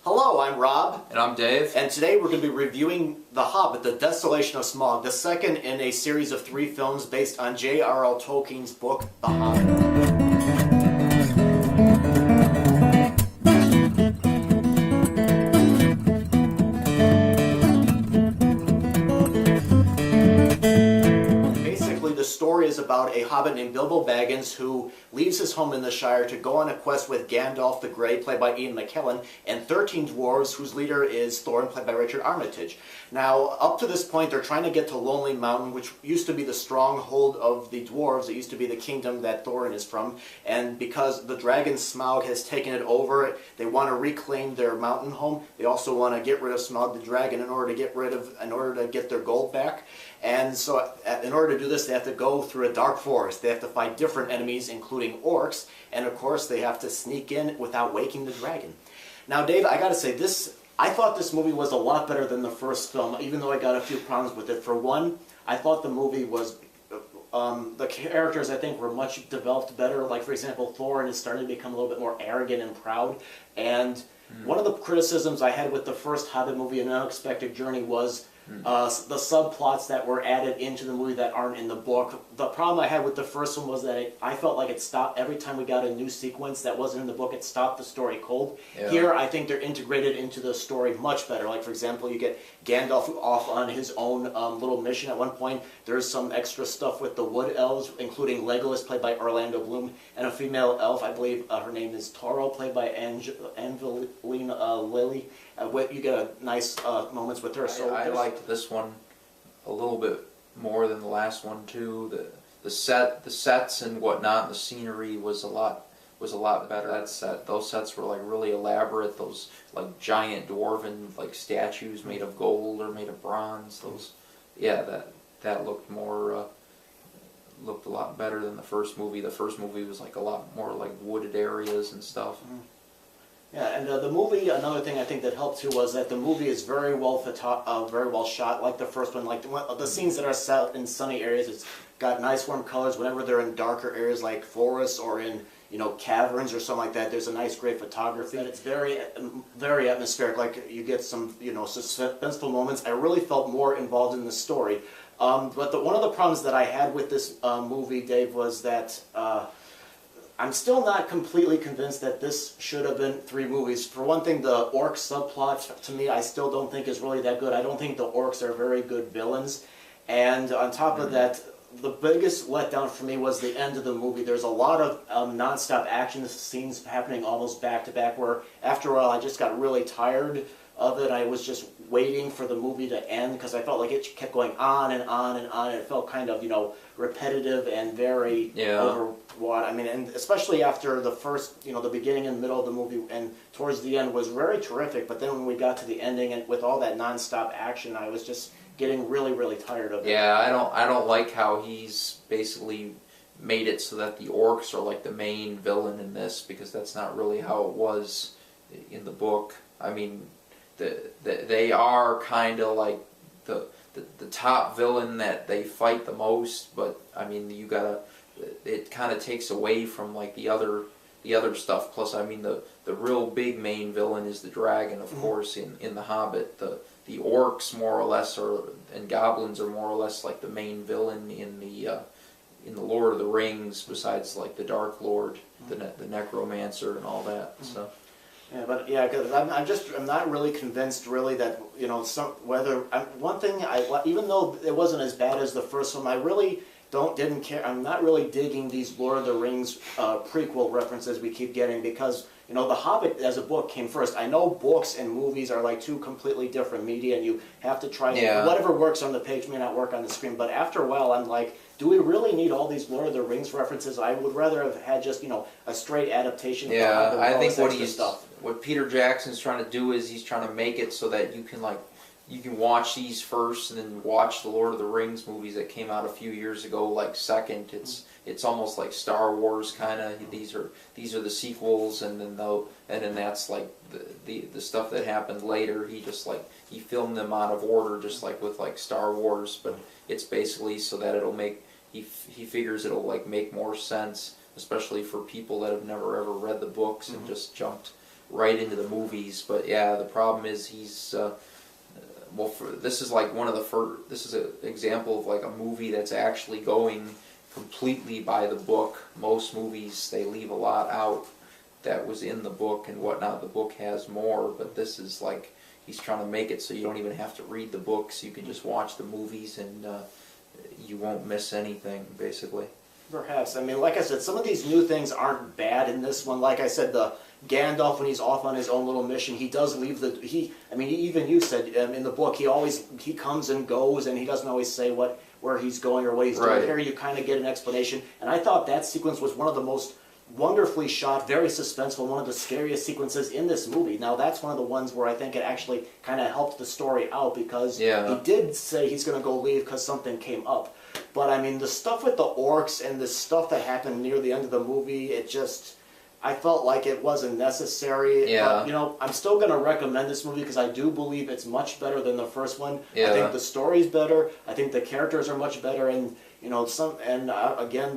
Hello, I'm Rob. And I'm Dave. And today we're going to be reviewing The Hobbit, The Desolation of Smaug, the second in a series of 3 films based on J.R.R. Tolkien's book, The Hobbit. The story is about a hobbit named Bilbo Baggins who leaves his home in the Shire to go on a quest with Gandalf the Grey, played by Ian McKellen, and 13 dwarves whose leader is Thorin, played by Richard Armitage. Now, up to this point, they're trying to get to Lonely Mountain, which used to be the stronghold of the dwarves. It used to be the kingdom that Thorin is from, and because the dragon Smaug has taken it over, they want to reclaim their mountain home. They also want to get rid of Smaug the dragon in order to get their gold back. And so, in order to do this, they have to go through a dark forest. They have to fight different enemies, including orcs, and of course, they have to sneak in without waking the dragon. Now, Dave, I got to say, I thought this movie was a lot better than the first film, even though I got a few problems with it. For one, I thought the movie was, the characters, I think, were much developed better. Like, for example, Thorin is starting to become a little bit more arrogant and proud. And one of the criticisms I had with the first Hobbit movie, An Unexpected Journey, was the subplots that were added into the movie that aren't in the book. The problem I had with the first one was that I felt like it stopped every time we got a new sequence that wasn't in the book. It stopped the story cold. Yeah. Here, I think they're integrated into the story much better. Like, for example, you get Gandalf off on his own little mission at one point. There's some extra stuff with the wood elves, including Legolas, played by Orlando Bloom, and a female elf, I believe her name is Toro, played by Angelina Lilly. You get nice moments with her. So I liked this one a little bit more than the last one too. The sets and whatnot, the scenery was a lot better. Those sets were like really elaborate. Those like giant dwarven like statues made of gold or made of bronze. That looked a lot better than the first movie. The first movie was like a lot more like wooded areas and stuff. Yeah, and the movie, another thing I think that helped too was that the movie is very well shot, like the first one. Like the scenes that are set in sunny areas, it's got nice warm colors. Whenever they're in darker areas like forests or in caverns or something like that, there's a nice, great photography. And it's very, very atmospheric. Like you get some, suspenseful moments. I really felt more involved in the story. But one of the problems that I had with this movie, Dave, was that. I'm still not completely convinced that this should have been 3 movies. For one thing, the orc subplot, to me, I still don't think is really that good. I don't think the orcs are very good villains. And on top of that, the biggest letdown for me was the end of the movie. There's a lot of non-stop action scenes happening almost back-to-back, where after a while I just got really tired of it. I was just waiting for the movie to end because I felt like it kept going on and on and on. And it felt kind of, repetitive and very overwrought. I mean, and especially after the first, the beginning and middle of the movie and towards the end was very terrific. But then when we got to the ending and with all that non-stop action, I was just getting really, really tired of it. Yeah, I don't like how he's basically made it so that the orcs are like the main villain in this, because that's not really how it was in the book. I mean, they are kind of like the top villain that they fight the most, but I mean it kind of takes away from like the other stuff. Plus, I mean the real big main villain is the dragon, of course, in the Hobbit. The orcs more or less and goblins are more or less like the main villain in the Lord of the Rings, besides like the Dark Lord, the necromancer and all that. So. Yeah, because I'm not really convinced really that one thing even though it wasn't as bad as the first one, I really didn't care. I'm not really digging these Lord of the Rings prequel references we keep getting, because The Hobbit as a book came first. I know books and movies are like 2 completely different media, and you have to try whatever works on the page may not work on the screen. But after a while, I'm like, do we really need all these Lord of the Rings references? I would rather have had just a straight adaptation. Yeah, I think what Peter Jackson's trying to do is he's trying to make it so that you can watch these first and then watch the Lord of the Rings movies that came out a few years ago like second. It's almost like Star Wars kind of. These are the sequels, and then that's like the stuff that happened later. He filmed them out of order, just like with like Star Wars, but it's basically so that it'll make he figures it'll like make more sense, especially for people that have never ever read the books and just jumped right into the movies. But yeah, the problem is he's well, this is like one of the first. This is an example of like a movie that's actually going completely by the book. Most movies they leave a lot out that was in the book and whatnot. The book has more, but this is like he's trying to make it so you don't even have to read the books. You can just watch the movies and you won't miss anything, basically. Perhaps. I mean, like I said, some of these new things aren't bad in this one. Like I said, the Gandalf, when he's off on his own little mission, he does leave the... I mean, even you said in the book, he comes and goes, and he doesn't always say where he's going or what he's doing. Here you kind of get an explanation. And I thought that sequence was one of the most wonderfully shot, very suspenseful, one of the scariest sequences in this movie. Now, that's one of the ones where I think it actually kind of helped the story out, because he did say he's going to go leave because something came up. But, I mean, the stuff with the orcs and the stuff that happened near the end of the movie, it just... I felt like it wasn't necessary. Yeah. But, you know, I'm still going to recommend this movie because I do believe it's much better than the first one. Yeah. I think the story's better. I think the characters are much better. And, you know, again,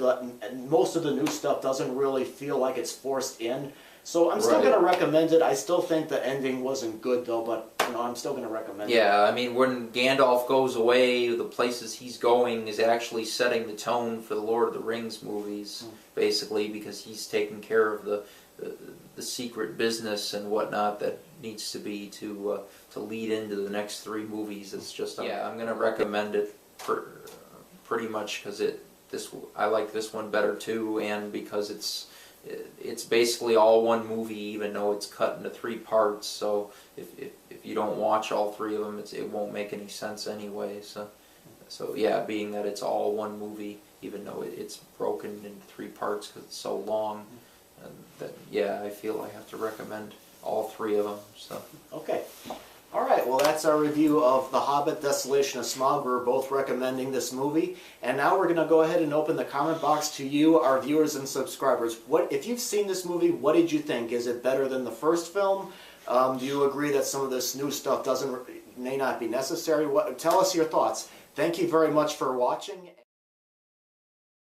most of the new stuff doesn't really feel like it's forced in. So I'm still going to recommend it. I still think the ending wasn't good, though, but, you know, I'm still going to recommend it. Yeah, I mean, when Gandalf goes away, the places he's going is actually setting the tone for the Lord of the Rings movies, basically, because he's taking care of the secret business and whatnot that needs to be to lead into the next 3 movies. It's just, yeah, I'm going to recommend it pretty much because I like this one better, too, and because it's basically all one movie, even though it's cut into 3 parts. So if you don't watch all 3 of them, it won't make any sense anyway. So yeah, being that it's all one movie, even though it's broken into 3 parts because it's so long, that yeah, I feel I have to recommend all 3 of them. So okay. All right, well, that's our review of The Hobbit, Desolation of Smaug. We're both recommending this movie. And now we're going to go ahead and open the comment box to you, our viewers and subscribers. If you've seen this movie, what did you think? Is it better than the first film? Do you agree that some of this new stuff may not be necessary? Tell us your thoughts. Thank you very much for watching.